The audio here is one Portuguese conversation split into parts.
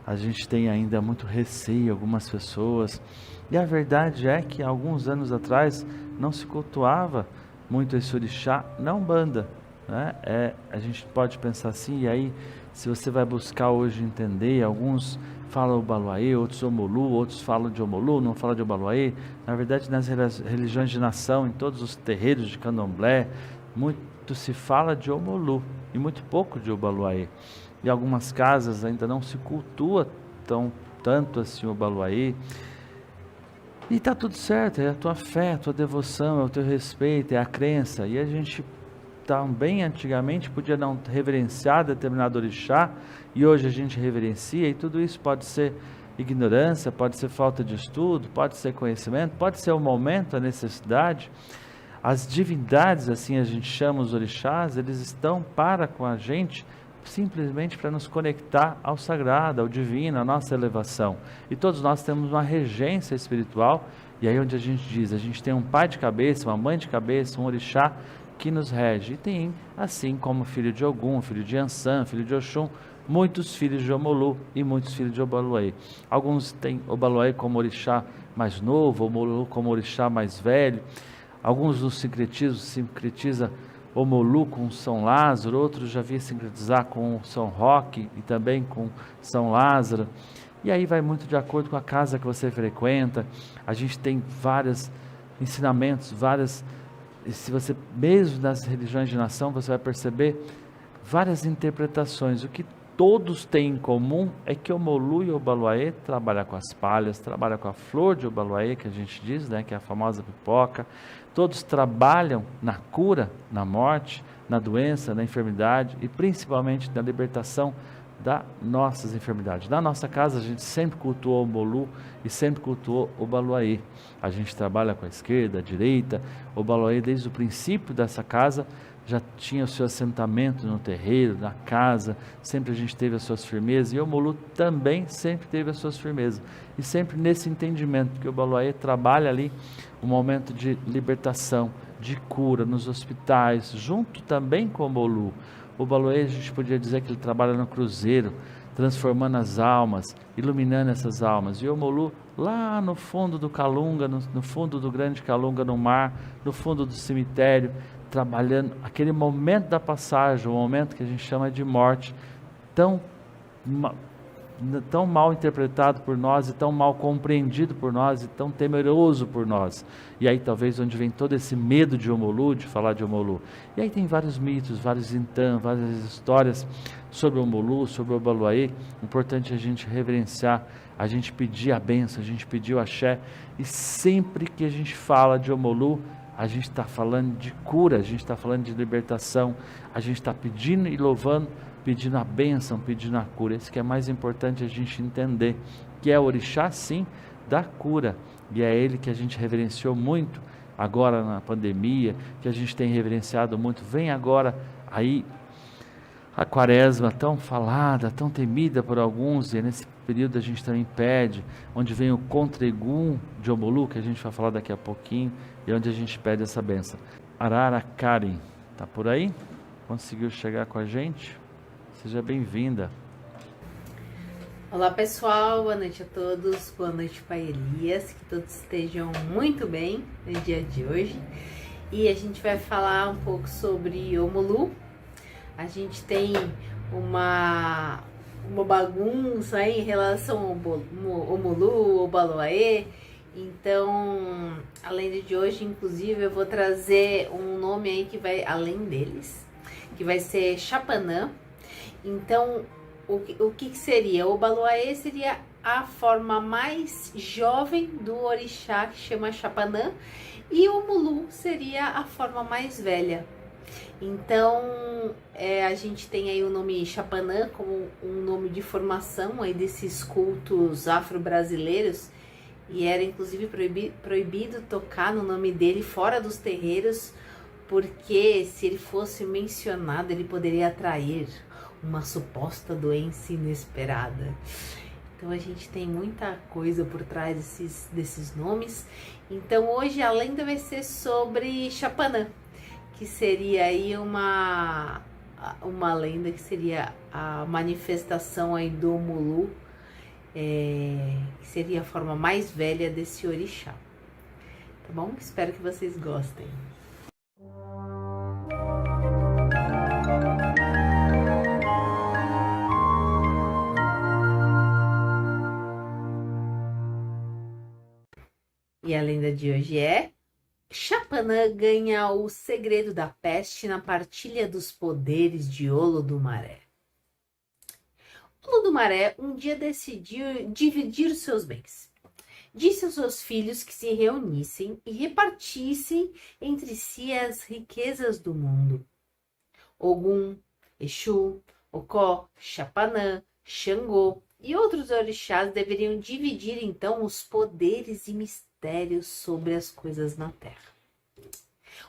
a gente tem ainda muito receio, algumas pessoas. E a verdade é que alguns anos atrás não se cultuava muito esse orixá na Umbanda, né? A gente pode pensar assim, e aí, se você vai buscar hoje entender, alguns falam Obaluayê, outros Omolu, outros falam de Omolu, não falam de Obaluayê. Na verdade, nas religiões de nação, em todos os terreiros de Candomblé, muito se fala de Omolu e muito pouco de Obaluayê. Em algumas casas ainda não se cultua tanto assim o Obaluayê. E tá tudo certo, é a tua fé, a tua devoção, é o teu respeito, é a crença. E a gente também antigamente podia não reverenciar determinado orixá, e hoje a gente reverencia, e tudo isso pode ser ignorância, pode ser falta de estudo, pode ser conhecimento, pode ser o momento, a necessidade. As divindades, assim a gente chama os orixás, eles estão para com a gente simplesmente para nos conectar ao sagrado, ao divino, à nossa elevação. E todos nós temos uma regência espiritual, e aí onde a gente diz, a gente tem um pai de cabeça, uma mãe de cabeça, um orixá que nos rege. E tem, assim como filho de Ogum, filho de Ansan, filho de Oxum, muitos filhos de Omolu e muitos filhos de Obaluayê. Alguns têm Obaluayê como orixá mais novo, Omolu como orixá mais velho. Alguns dos sincretiza Omolu com São Lázaro, outros já vi sincretizar com São Roque e também com São Lázaro. E aí vai muito de acordo com a casa que você frequenta. A gente tem vários ensinamentos, se você, mesmo nas religiões de nação, você vai perceber várias interpretações. O que todos têm em comum é que o Omolu e o Obaluayê trabalham com as palhas, trabalham com a flor de Obaluayê, que a gente diz, né, que é a famosa pipoca. Todos trabalham na cura, na morte, na doença, na enfermidade e principalmente na libertação das nossas enfermidades. Na nossa casa a gente sempre cultuou o Omolu e sempre cultuou o Obaluayê. A gente trabalha com a esquerda, a direita. O Obaluayê, desde o princípio dessa casa, já tinha o seu assentamento no terreiro, na casa, sempre a gente teve as suas firmezas, e o Omolu também sempre teve as suas firmezas, e sempre nesse entendimento que o Obaluayê trabalha ali um momento de libertação, de cura nos hospitais, junto também com o Omolu. O Obaluayê, a gente podia dizer que ele trabalha no cruzeiro, transformando as almas, iluminando essas almas, e o Omolu lá no fundo do Calunga, no fundo do grande Calunga, no mar, no fundo do cemitério, trabalhando aquele momento da passagem, o momento que a gente chama de morte, tão mal interpretado por nós, e tão mal compreendido por nós, e tão temeroso por nós. E aí talvez onde vem todo esse medo de Omolu, de falar de Omolu. E aí tem vários mitos, vários intã, várias histórias sobre o Omolu, sobre o Obaluayê. Importante a gente reverenciar, a gente pedir a bênção, a gente pedir o axé. E sempre que a gente fala de Omolu, a gente está falando de cura, a gente está falando de libertação, a gente está pedindo e louvando, pedindo a bênção, pedindo a cura. Isso que é mais importante a gente entender, que é o orixá sim da cura, e é ele que a gente reverenciou muito agora na pandemia, que a gente tem reverenciado muito. Vem agora aí a quaresma tão falada, tão temida por alguns, e nesse período a gente também pede, onde vem o Contra-Egum de Omolu, que a gente vai falar daqui a pouquinho, e onde a gente pede essa benção. Arara Karen, tá por aí? Conseguiu chegar com a gente? Seja bem-vinda. Olá pessoal, boa noite a todos, boa noite Pai Elias, que todos estejam muito bem no dia de hoje. E a gente vai falar um pouco sobre Omolu. A gente tem uma bagunça aí em relação ao Omolu, Obaluayê. Então, além de hoje, inclusive, eu vou trazer um nome aí que vai além deles, que vai ser Chapanã. Então, o que seria? O Obaluayê seria a forma mais jovem do orixá, que chama Chapanã, e o Omolu seria a forma mais velha. Então, a gente tem aí o nome Chapanã como um nome de formação aí desses cultos afro-brasileiros, e era inclusive proibido tocar no nome dele fora dos terreiros, porque se ele fosse mencionado, ele poderia atrair uma suposta doença inesperada. Então a gente tem muita coisa por trás desses nomes. Então hoje a lenda vai ser sobre Chapanã, que seria aí uma lenda que seria a manifestação aí do Omolu, que seria a forma mais velha desse orixá. Tá bom? Espero que vocês gostem. E a lenda de hoje é: Chapanã ganha o segredo da peste na partilha dos poderes de Olodumaré. Olodumaré um dia decidiu dividir seus bens. Disse aos seus filhos que se reunissem e repartissem entre si as riquezas do mundo. Ogum, Exu, Ocó, Chapanã, Xangô e outros orixás deveriam dividir então os poderes e mistérios sobre as coisas na terra.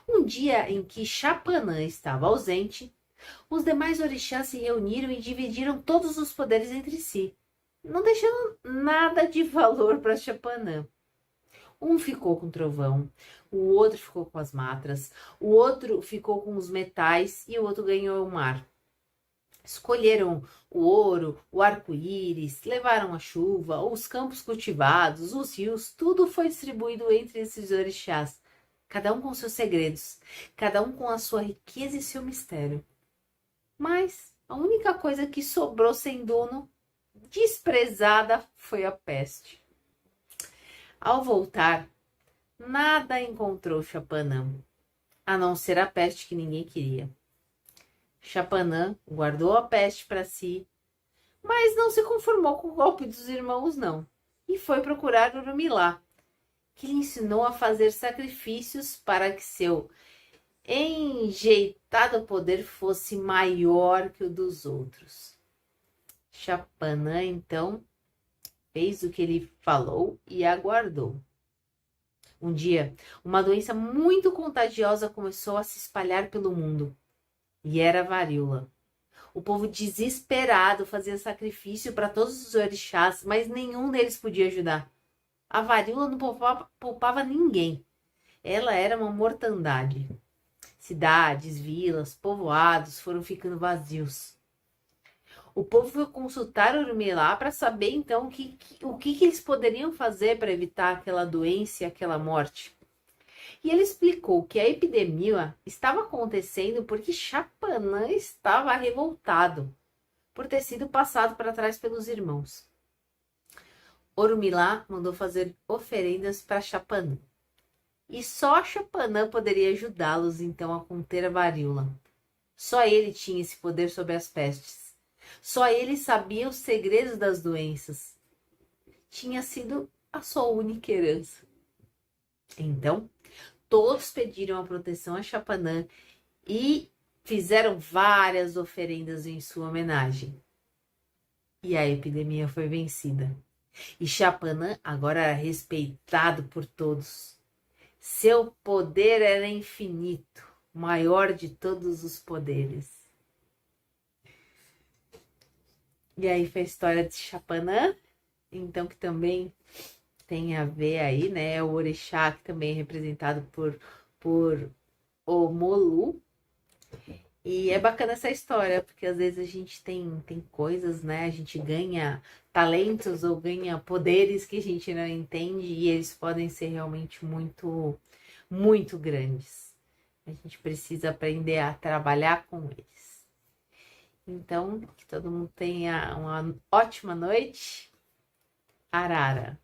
Um dia em que Chapanã estava ausente, os demais orixás se reuniram e dividiram todos os poderes entre si, não deixando nada de valor para Chapanã. Um ficou com o trovão, o outro ficou com as matras, o outro ficou com os metais e o outro ganhou o mar. Escolheram o ouro, o arco-íris, levaram a chuva, os campos cultivados, os rios, tudo foi distribuído entre esses orixás, cada um com seus segredos, cada um com a sua riqueza e seu mistério. Mas a única coisa que sobrou sem dono, desprezada, foi a peste. Ao voltar, nada encontrou Chapanã, a não ser a peste que ninguém queria. Chapanã guardou a peste para si, mas não se conformou com o golpe dos irmãos, não, e foi procurar Urumilá, que lhe ensinou a fazer sacrifícios para que seu enjeitado poder fosse maior que o dos outros. Chapanã, então, fez o que ele falou e aguardou. Um dia, uma doença muito contagiosa começou a se espalhar pelo mundo, e era a varíola. O povo desesperado fazia sacrifício para todos os orixás, mas nenhum deles podia ajudar. A varíola não poupava ninguém. Ela era uma mortandade. Cidades, vilas, povoados foram ficando vazios. O povo foi consultar Urumilá para saber então o que eles poderiam fazer para evitar aquela doença e aquela morte. E ele explicou que a epidemia estava acontecendo porque Chapanã estava revoltado por ter sido passado para trás pelos irmãos. Orumilá mandou fazer oferendas para Chapanã. E só Chapanã poderia ajudá-los então a conter a varíola. Só ele tinha esse poder sobre as pestes. Só ele sabia os segredos das doenças. Tinha sido a sua única herança. Então, todos pediram a proteção a Chapanã e fizeram várias oferendas em sua homenagem. E a epidemia foi vencida. E Chapanã agora era respeitado por todos. Seu poder era infinito, maior de todos os poderes. E aí foi a história de Chapanã, então que também tem a ver aí, né? O orixá, que também é representado por Omolu. E é bacana essa história, porque às vezes a gente tem coisas, né? A gente ganha talentos ou ganha poderes que a gente não entende e eles podem ser realmente muito, muito grandes. A gente precisa aprender a trabalhar com eles. Então, que todo mundo tenha uma ótima noite. Arara.